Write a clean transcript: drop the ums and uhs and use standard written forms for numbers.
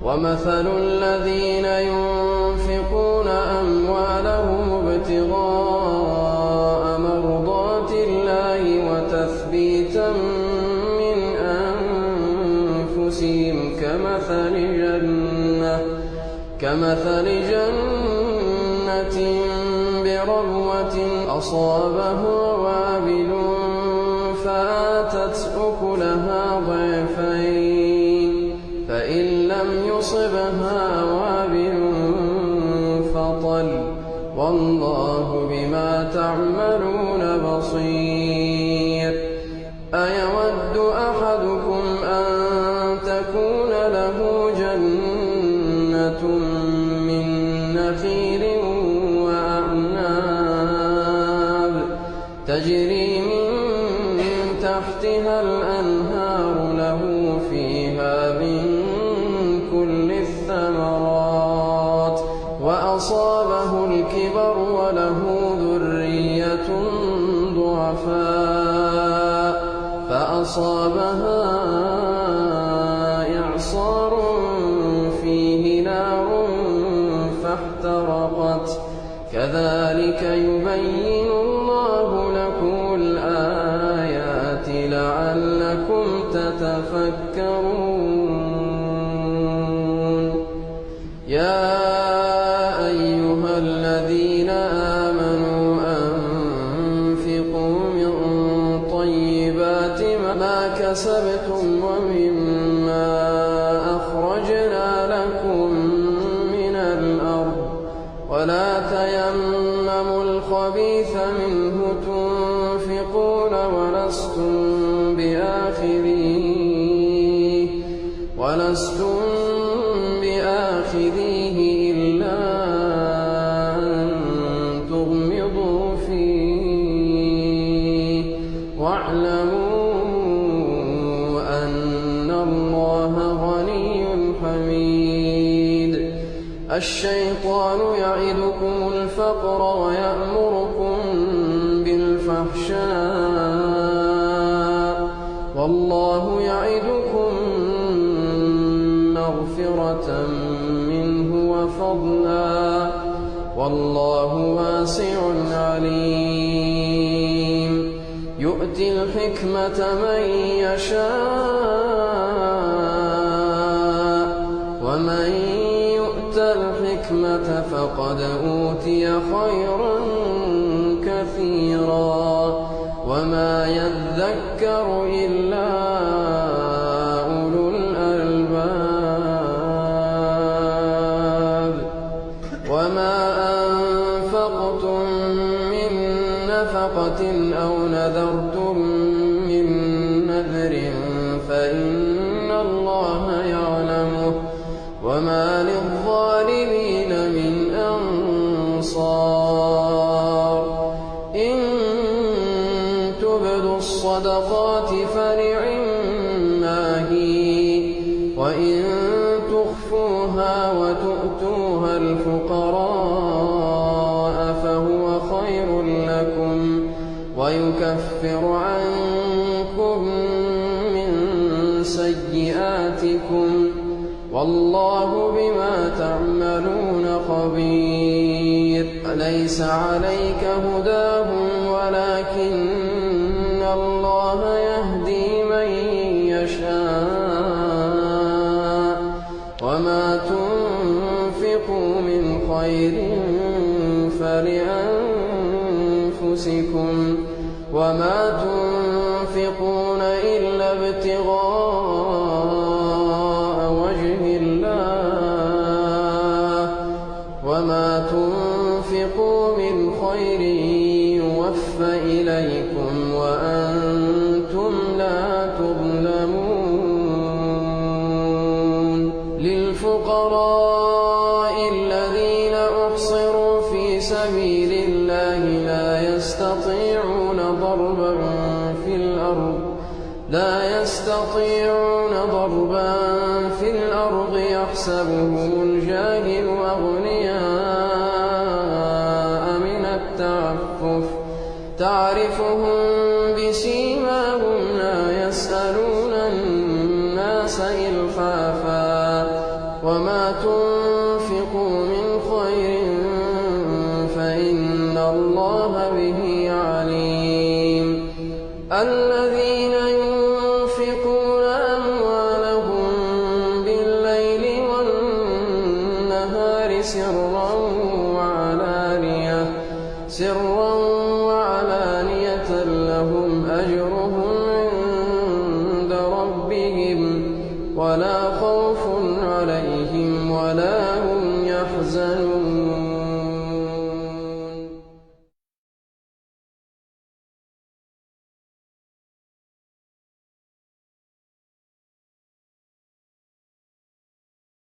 ومثل الذين ينفقون أموالهم ابتغاء مرضات الله وتثبيتا من أنفسهم كمثل جنة بربوة أصابه وابل فآتت أكلها ضعفين فإن لم يصبها وابل فطل والله بما تعملون بصير. أيود أحدكم أن تكون له جنة من نخيل وأعناب تجري من تحتها الأنهار له فيها من كل الثمرات وأصابه الكبر وله ذرية ضعفاء فأصابها إعصار فيه نار فاحترقت كذلك يبين الله لكم الآيات لعلكم تتفكرون. يا أيها الذين آمنوا أنفقوا من طيبات ما كسبتم ومما أخرجنا لكم من الأرض ولا تيمموا الخبيث منه تنفقون ولستم بآخذيه إلا أن تغمضوا فيه واعلموا أن الله غني حميد. الشيطان يعدكم الفقر ويأمركم بالفحشاء والله يعدكم مغفرة منه وفضلا والله واسع عليم. يؤتي الحكمة من يشاء ومن يؤت الحكمة فقد أوتي خيرا كثيرا وما يذكر إلا أولو الألباب. وما أنفقتم من نفقة أو نذرتم من نذر فإن الله يعلمه وما للظالمين من أنصار. إن تبدوا الصدقات فنعما هي وإن تخفوها وتؤتوها الفقراء فهو خير لكم ويكفر عنكم من سيئاتكم والله بما تعملون خبير. ليس عليك هداهم ولكن الله يهدي من يشاء وما تنفقوا من خير فلأنفسكم وما تنفقون إلا ابتغاء وجه الله وما تنفقوا من خير يوفى إليكم وأنتم لا تظلمون. للفقراء الذين أحصروا في سبيل الله لا يستطيعون ضربا في الأرض يحسبهم الجاهل أغنياء من التعفف تعرفهم بسيماهم لا يسألون الناس إلحافا الله به عليم الذين ينفقون أموالهم بالليل والنهار سرا